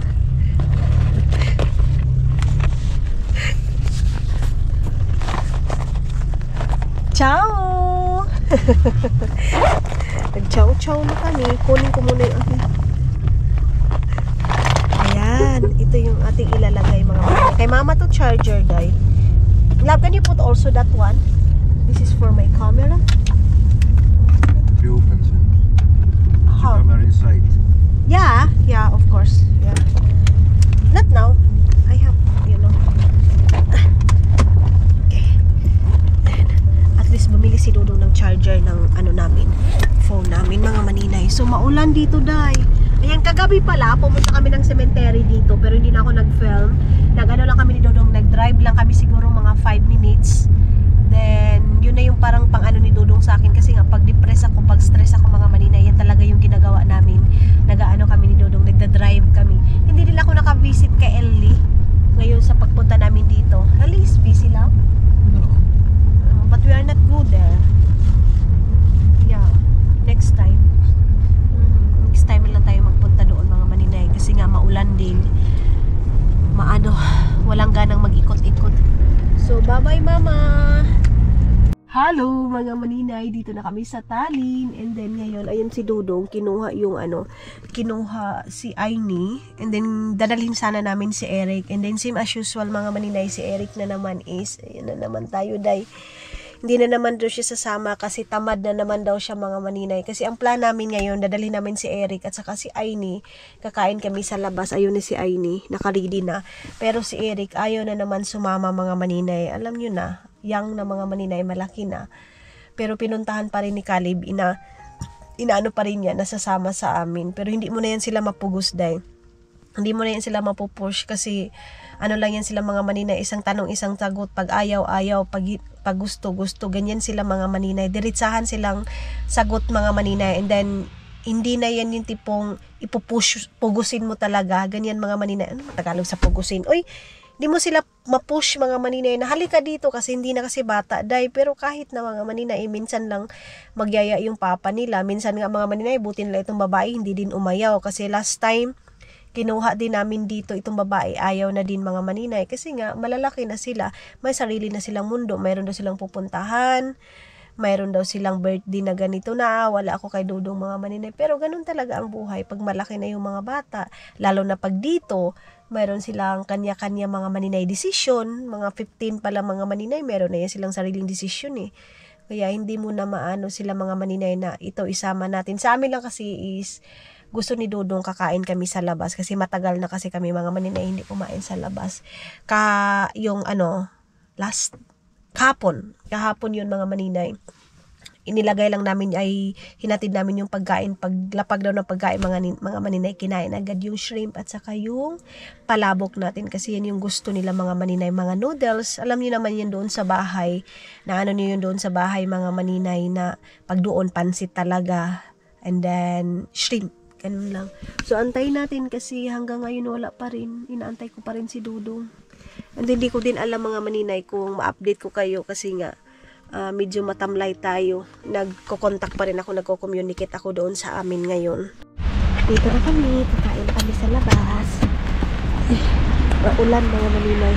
Ciao! Nag-chow-chow na kami. Kunin ko muna yung aking. Ayan. Ito yung ating ilalagay mga mama. Kay mama to charger guys. Love, can you put also that one? This is for my camera. It opens and How? camera inside. Yeah, of course. Yeah. Not now. I have, Okay. Then, at least bumili si Dudong ng charger ng namin, phone namin mga maninay. So maulan dito dai. Ayan, kagabi pala pumunta kami ng cemetery dito pero hindi na ako nag-film. Lang kami ni Dudong, nag-drive lang kami siguro mga 5 minutes. Then yun na yung parang ni Dudong sa akin kasi nga pag depress ako, pag stress ako mga maninay, yan talaga yung ginagawa namin. Kami ni Dudong, nagda-drive kami. Hindi din ako naka-visit kay Ellie ngayon sa pagpunta namin dito. Ellie is busy lang. No. But we are not good there. Yeah, next time. Next time lang tayo magpunta doon mga maninay kasi nga maulan din. Walang ganang mag-ikot-ikot. So, bye-bye mama! Hello mga maninay, dito na kami sa Tallinn and then ngayon, ayun si Dudong, kinuha si Aini and then dadalhin sana namin si Eric and then same as usual mga maninay, si Eric na naman ayun na naman tayo day. Hindi na naman daw siya sasama kasi tamad na naman daw siya mga maninay. Kasi ang plan namin ngayon, dadalhin namin si Eric at saka si Aini. Kakain kami sa labas. Ayun na si Aini, nakaready na. Pero si Eric, ayaw na naman sumama mga maninay. Alam nyo na, young na mga maninay, malaki na. Pero pinuntahan pa rin ni Caleb, inaano pa rin yan, nasasama sa amin. Pero hindi mo na yan sila mapugos dahil. Hindi mo na yan sila mapupush kasi lang yan sila mga maninay, isang tanong, isang sagot, pag ayaw, pag gusto, ganyan sila mga maninay, diretsahan silang sagot mga maninay, and then, hindi na yan yung tipong pugusin mo talaga, ganyan mga maninay, Tagalog sa pugusin, di mo sila mapush mga maninay na halika dito kasi hindi na kasi bata, pero kahit na mga maninay, minsan lang magyaya yung papa nila, minsan nga mga maninay, buti nila itong babae, hindi din umayaw, kasi last time, kinuha din namin dito itong babae, ayaw na din mga maninay kasi nga malalaki na sila, may sarili na silang mundo, mayroon daw silang pupuntahan, mayroon daw silang birthday na ganito na, wala ako kay Dudong mga maninay, pero ganun talaga ang buhay pag malaki na yung mga bata, lalo na pag dito mayroon silang kanya-kanya mga maninay decision, mga 15 pala mga maninay, mayroon na yan silang sariling decision kaya hindi mo na maano sila mga maninay na ito isama natin. Sa amin lang kasi is gusto ni Dudong kakain kami sa labas kasi matagal na kasi kami mga maninay hindi kumain sa labas. Yung kahapon yun mga maninay. Inilagay lang namin ay hinatid namin yung pagkain, paglapag daw ng pagkain mga maninay, kinain agad yung shrimp at saka yung palabok natin kasi yan yung gusto nila mga maninay, mga noodles. Alam niyo naman yan doon sa bahay, na ano niyo yun doon sa bahay mga maninay, na pag doon pansit talaga and then shrimp, ganun lang. So antayin natin kasi hanggang ngayon wala pa rin, inaantay ko pa rin si Dudong. And hindi ko din alam mga maninay kung ma-update ko kayo kasi nga medyo matamlay tayo. Nagko-contact pa rin ako, nagko-communicate ako doon sa amin ngayon. Dito na kami, kakain kami sa labas. Ulan mga maninay.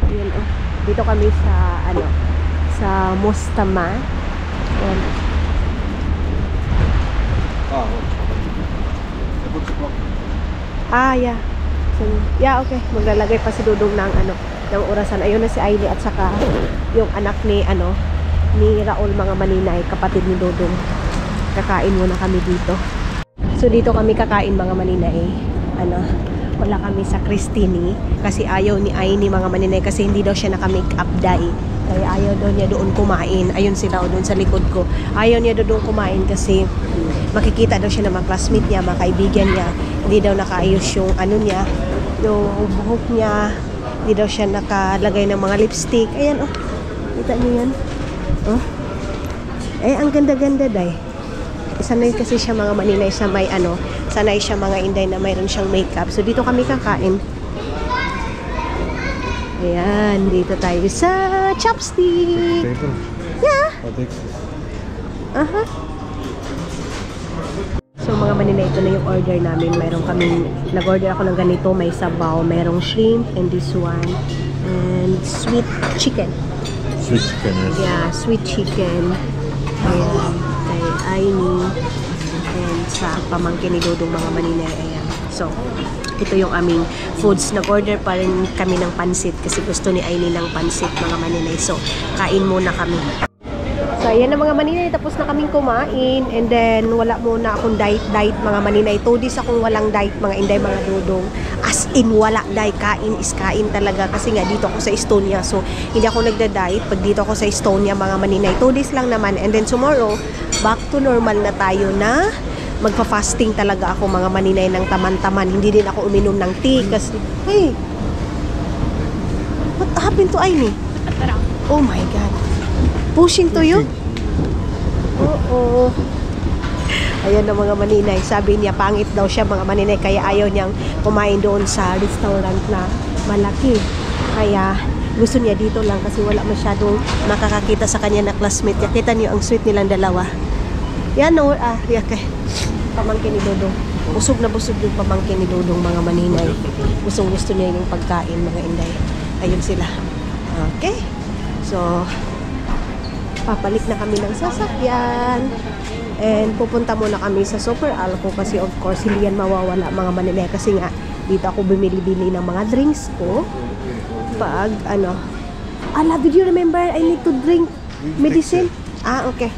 Ayan, oh. Dito kami sa sa Mostama. Ayan. Yeah. So, yeah, okay. Maglalagay pa si Dudong ng ng orasan. Ayun na si Ailey at saka yung anak ni Raul mga maninay, kapatid ni Dudong. Kakain muna kami dito. So dito kami kakain mga maninay. Wala kami sa Christine kasi ayaw ni Ailey mga maninay kasi hindi daw siya naka-makeup dye. Kaya ayaw daw niya doon kumain. Ayun sila doon sa likod ko. Ayaw niya doon kumain kasi makikita daw siya ng mga classmate niya, mga kaibigan niya. Hindi daw nakaayos yung niya, yung buhok niya. Hindi daw siya nakalagay ng mga lipstick. Ayan, oh. Kita niyo yan? Oh. Ang ganda-ganda, day. Sanay kasi siya mga maninay sa may sanay siya mga inday na mayroon siyang makeup. So, dito kami kakain. Ayan, dito tayo sa Chopstick. Yeah. So mga maninay, ito na yung order namin. Mayroon kami, nag-order ako ng ganito, may sabaw, mayroong shrimp, and this one, and sweet chicken. Sweet chicken, yes. Yeah, sweet chicken. Ayan, kay Aini, and sa pamangkin ni Dudong mga maninay. Ayan. So, ito yung aming foods. Nag-order pa rin kami ng pansit kasi gusto ni Aini ng pansit mga maninay. So, kain muna kami. So, ayan na mga maninay. Tapos na kaming kumain. And then, wala muna akong diet mga maninay. 2 days akong walang diet mga inday, mga Dudong. As in, wala diet. Kain is kain talaga. Kasi nga, dito ako sa Estonia. So, hindi ako nagda-diet. Pag dito ako sa Estonia, mga maninay, 2 days lang naman. And then, tomorrow, back to normal na tayo na magpa-fasting talaga ako mga maninay ng taman-taman. Hindi din ako uminom ng tea kasi, hey, what happened to Aini? Oh my God. Pushing to you? Oo. Ayan na mga maninay. Sabi niya, pangit daw siya mga maninay. Kaya ayaw niyang kumain doon sa restaurant na malaki. Kaya gusto niya dito lang kasi wala masyadong nakakakita sa kanya na classmate. Kita niyo ang sweet nilang dalawa. Yan, no? Okay. Pamangkin ni Dudong. Busog na busog yung pamangkin ni Dudong mga maninay. Gusto niya yung pagkain mga inday. Ayun sila. Okay. So, papalit na kami ng sasakyan. And pupunta muna kami sa Super Alco kasi of course hindi yan mawawala mga maninay kasi nga dito ako bumili-bili ng mga drinks ko. Pag did you remember I need to drink medicine? Okay.